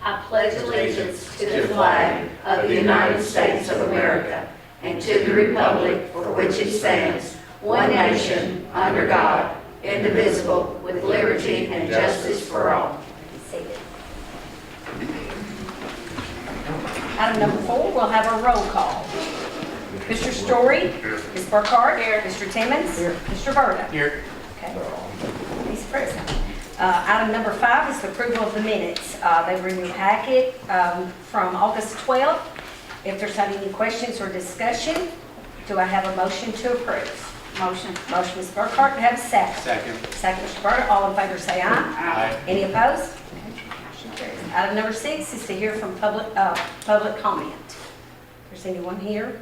I pledge allegiance to the flag of the United States of America and to the republic for which it stands, one nation, under God, indivisible, with liberty and justice for all. Item number 4, we'll have a roll call. Mr. Story? Here. Ms. Burkhart? Here. Mr. Timmons? Here. Mr. Berta? Here. Okay. He's present. Item number 5 is the approval of the minutes. They were in your packet from August 12th. If there's not any questions or discussion, do I have a motion to approve? Motion. Motion, Ms. Burkhart. Do I have a second? Second. Second, Mr. Berta. All in favor say aye. Aye. Any opposed? Motion carries. Item number 6 is to hear from public comment. If there's anyone here.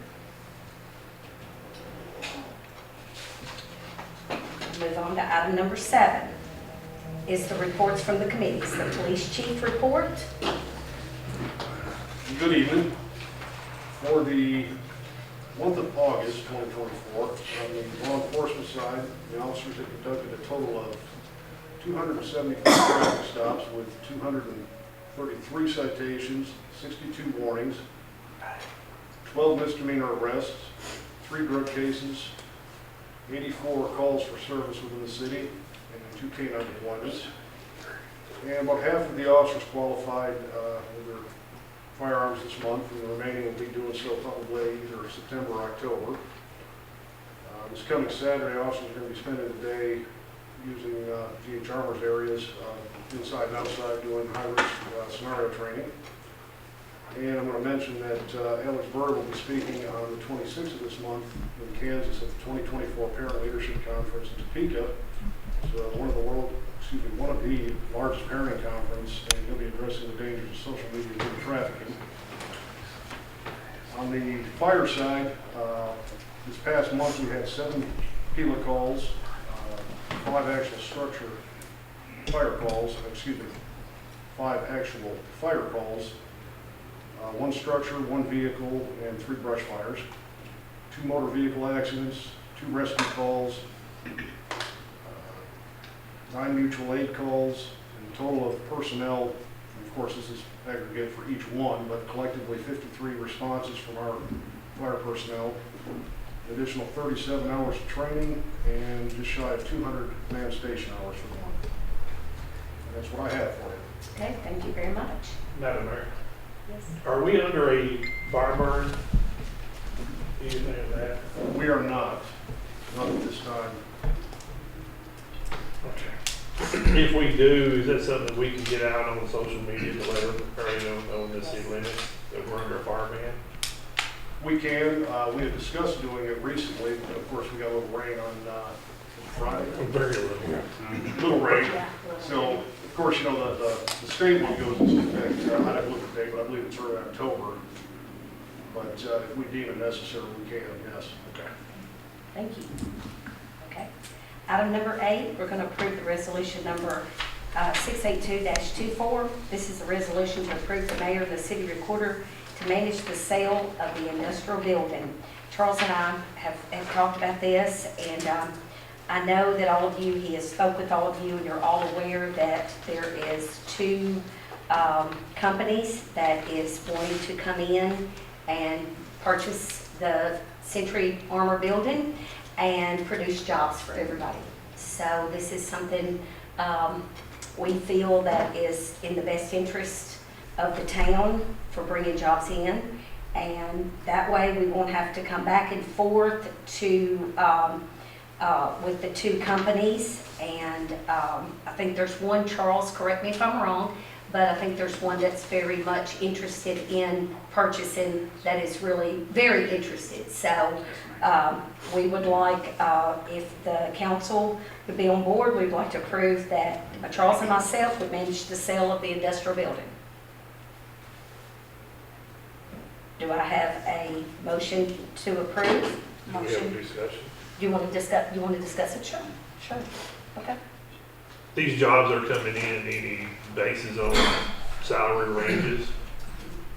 Move on to item number 7. Is the reports from the committees. The police chief report. Good evening. For the month of August 2024, on the law enforcement side, the officers have conducted a total of 274 traffic stops with 233 citations, 62 warnings, 12 misdemeanor arrests, 3 drug cases, 84 calls for service within the city, and 2 canine deployments. And about half of the officers qualified with their firearms this month, and the remaining will be doing so probably either September or October. This coming Saturday, officers are going to be spending the day using GH Armor's areas inside and outside doing high-risk scenario training. And I'm going to mention that Alex Bird will be speaking on the 26th of this month in Kansas at the 2024 Parent Leadership Conference in Topeka. It's one of the largest parenting conference, and he'll be addressing the dangers of social media and human trafficking. On the fire side, this past month we had 7 PILA calls, 5 actual structure fire calls, 5 actual fire calls, 1 structure, 1 vehicle, and 3 brush fires, 2 motor vehicle accidents, 2 rescue calls, 9 mutual aid calls, and a total of personnel, and of course this is aggregate for each one, but collectively 53 responses from our fire personnel, an additional 37 hours of training, and just shy of 200 man station hours for the month. And that's what I have for you. Okay, thank you very much. Madam Mayor, Yes. are we under a fire burn? Anything of that? We are not at this time. Okay. If we do, is that something that we can get out on social media to let everybody know on the city limits that we're under a fire ban? We can. We had discussed doing it recently, but of course we got a little rain on Friday. Very little. Little rain. Yeah. So, of course, you know, the state one goes into effect, I haven't looked at the date, but I believe it's early October. But if we deem it necessary, we can, yes. Okay. Thank you. Okay. Item number 8, we're going to approve the resolution number 682-24. This is a resolution to approve the mayor and the city recorder to manage the sale of the industrial building. Charles and I have talked about this, and I know that all of you, he has spoke with all of you, and you're all aware that there is 2 companies that is going to come in and purchase the Century Armor building and produce jobs for everybody. So this is something we feel that is in the best interest of the town for bringing jobs in, and that way we won't have to come back and forth to with the 2 companies. And I think there's one, Charles, correct me if I'm wrong, but I think there's one that's very much interested in purchasing, that is really very interested. So we would like, if the council would be on board, we'd like to approve that Charles and myself would manage the sale of the industrial building. Do I have a motion to approve? Do we have a Motion. discussion? Do you want to discuss? You want to discuss it? Sure. Sure. Okay. These jobs are coming in any basis on salary ranges?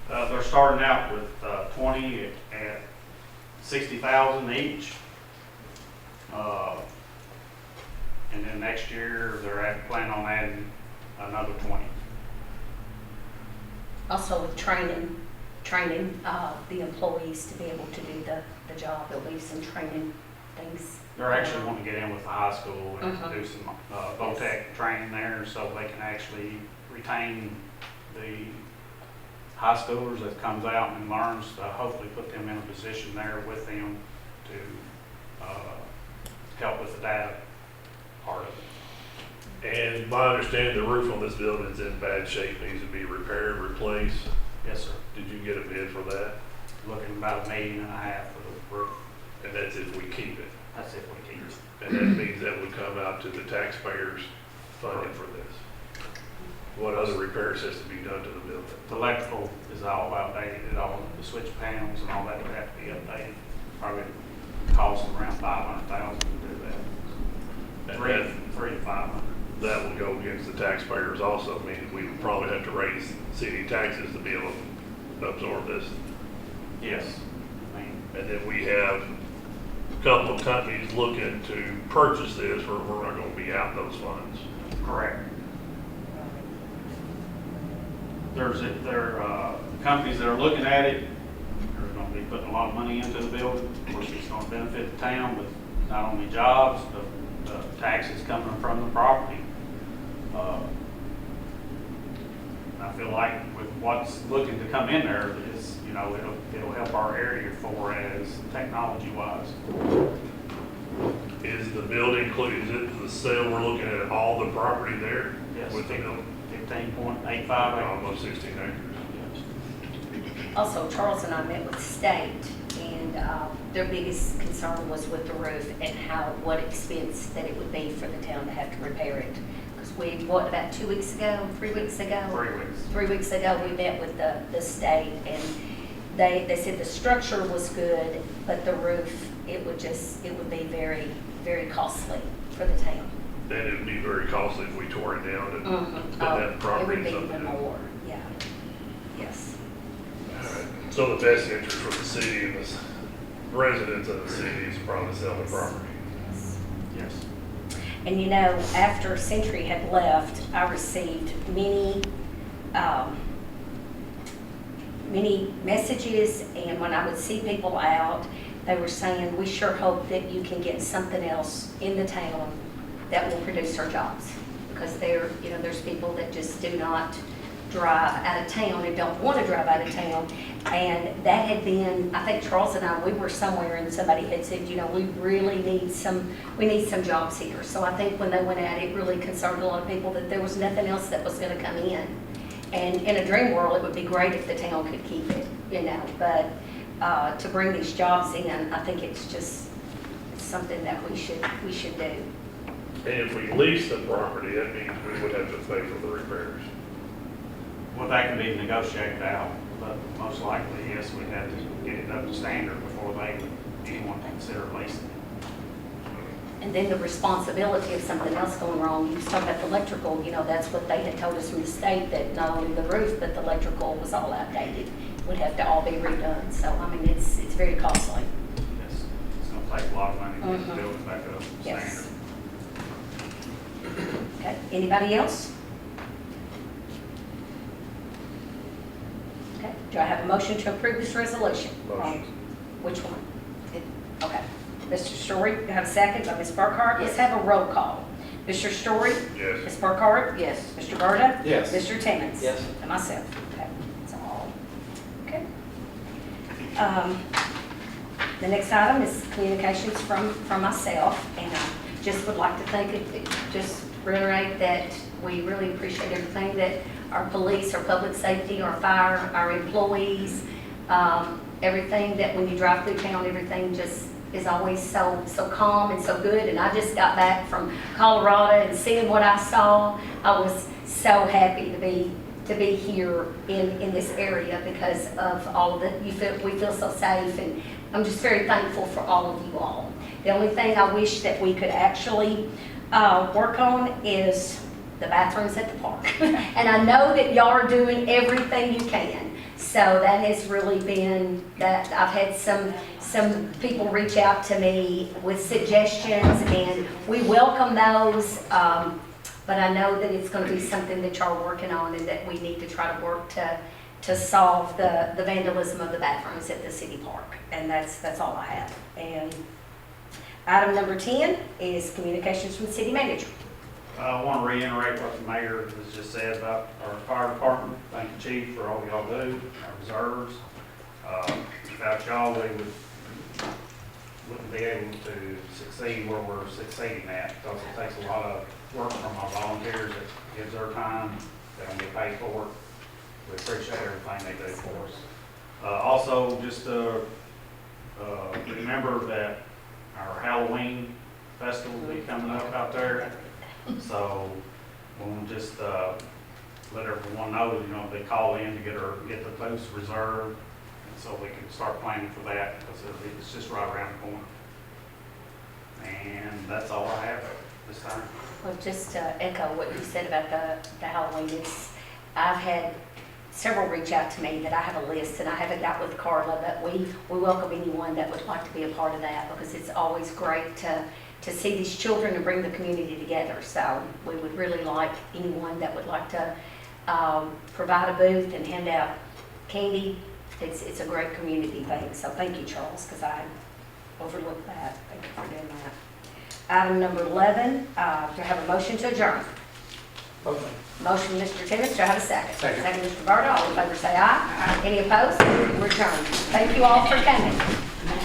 They're starting out with 20 at 60,000 each. And then next year they're planning on adding another 20. Also with training the employees to be able to do the job. There'll be some training things. They're actually wanting to get in with the high school and Mhm. do some VOTEC training there so they can actually retain the high schoolers that comes out and learns to hopefully put them in a position there with them to help with the data part of it. And my understanding, the roof on this building is in bad shape, needs to be repaired, replaced. Yes, sir. Did you get a bid for that? Looking about $1.5 million for the roof. And that's if we keep it. That's if we keep it. And that means that would come out to the taxpayers funding for this. What other repairs has to be done to the building? The electrical is all outdated, all the switch panels and all that would have to be updated. Probably cost around $500,000 to do that. And Three to 500. that would go against the taxpayers also, meaning we would probably have to raise city taxes to be able to absorb this. Yes. I mean, And then we have a couple of companies looking to purchase this, where we're not gonna be out those funds. correct. There are companies that are looking at it. They're going to be putting a lot of money into the building, which is going to benefit the town with not only jobs, but taxes coming from the property. I feel like with what's looking to come in there is, you know, it'll help our area for as technology-wise. Is the building included, is it the sale, we're looking at all the property there? Yes. With the building, 15.85 almost 16 acres. Also, Charles and I met with the state, and their biggest concern was with the roof and what expense that it would be for the town to have to repair it. Because about 2 weeks ago, 3 weeks ago? 3 weeks. 3 weeks ago, we met with the state, and they said the structure was good, but the roof, it would be very, very costly for the town. Then it'd be very costly if we tore it down and put that property in It would be something. even more, yeah, yes. Alright. So the best interest for the city and the residents of the city is probably sell the property. Yes. And you know, after Century had left, I received many messages, and when I would see people out, they were saying, we sure hope that you can get something else in the town that will produce our jobs. Because there's people that just do not drive out of town and don't want to drive out of town. And that had been, I think Charles and I, we were somewhere and somebody had said, we really need some jobs here. So I think when they went out, it really concerned a lot of people that there was nothing else that was going to come in. And in a dream world, it would be great if the town could keep it, but to bring these jobs in, I think it's something that we should do. And if we lease the property, that means we would have to pay for the repairs. Well, that can be negotiated out, but most likely, yes, we'd have to get it up to standard before anyone consider leasing it. And then the responsibility of something else going wrong, you was talking about the electrical, that's what they had told us from the state, that not only the roof, but the electrical was all outdated, would have to all be redone. So, it's very costly. Yes, it's going to take a lot of money to get the Mhm. building back up to Yes. standard. Okay, anybody else? Okay, do I have a motion to approve this resolution? Motion. Which one? Okay. Mr. Story, do I have a second by Ms. Burkhart? Let's have a roll call. Mr. Story? Yes. Ms. Burkhart? Yes. Mr. Berta? Yes. Mr. Timmons? Yes. And myself. Okay, that's all. Okay. The next item is communications from myself, and I just would like to just reiterate that we really appreciate everything that our police, our public safety, our fire, our employees, everything that when you drive through town, everything just is always so calm and so good. And I just got back from Colorado and seeing what I saw, I was so happy to be here in this area because of all of it. We feel so safe, and I'm just very thankful for all of you all. The only thing I wish that we could actually work on is the bathrooms at the park. And I know that y'all are doing everything you can. So that has really been that. I've had some people reach out to me with suggestions, and we welcome those. But I know that it's going to be something that y'all are working on, and that we need to try to work to solve the vandalism of the bathrooms at the city park. And that's all I have. And item number 10 is communications from the city manager. I want to reiterate what the mayor has just said about our fire department. Thank you, chief, for all y'all do, our reserves. Without y'all, we wouldn't be able to succeed where we're succeeding at, because it takes a lot of work from our volunteers that gives their time, they don't get paid for it. We appreciate everything they do for us. Also, just remember that our Halloween festival will be coming up out there. So we'll just let everyone know, they call in to get the booths reserved, and so we can start planning for that, because it's just right around the corner. And that's all I have this time. Well, just to echo what you said about the Halloween, I've had several reach out to me that I have a list, and I haven't got with Carla, but we welcome anyone that would like to be a part of that, because it's always great to see these children and bring the community together. So we would really like anyone that would like to provide a booth and hand out candy. It's a great community thing. So thank you, Charles, because I overlooked that. Thank you for doing that. Item number 11, do I have a motion to adjourn? Motion, Mr. Timmons, do I have a second? Second, Mr. Barta. All in favor say aye. Any opposed? We're adjourned. Thank you all for coming.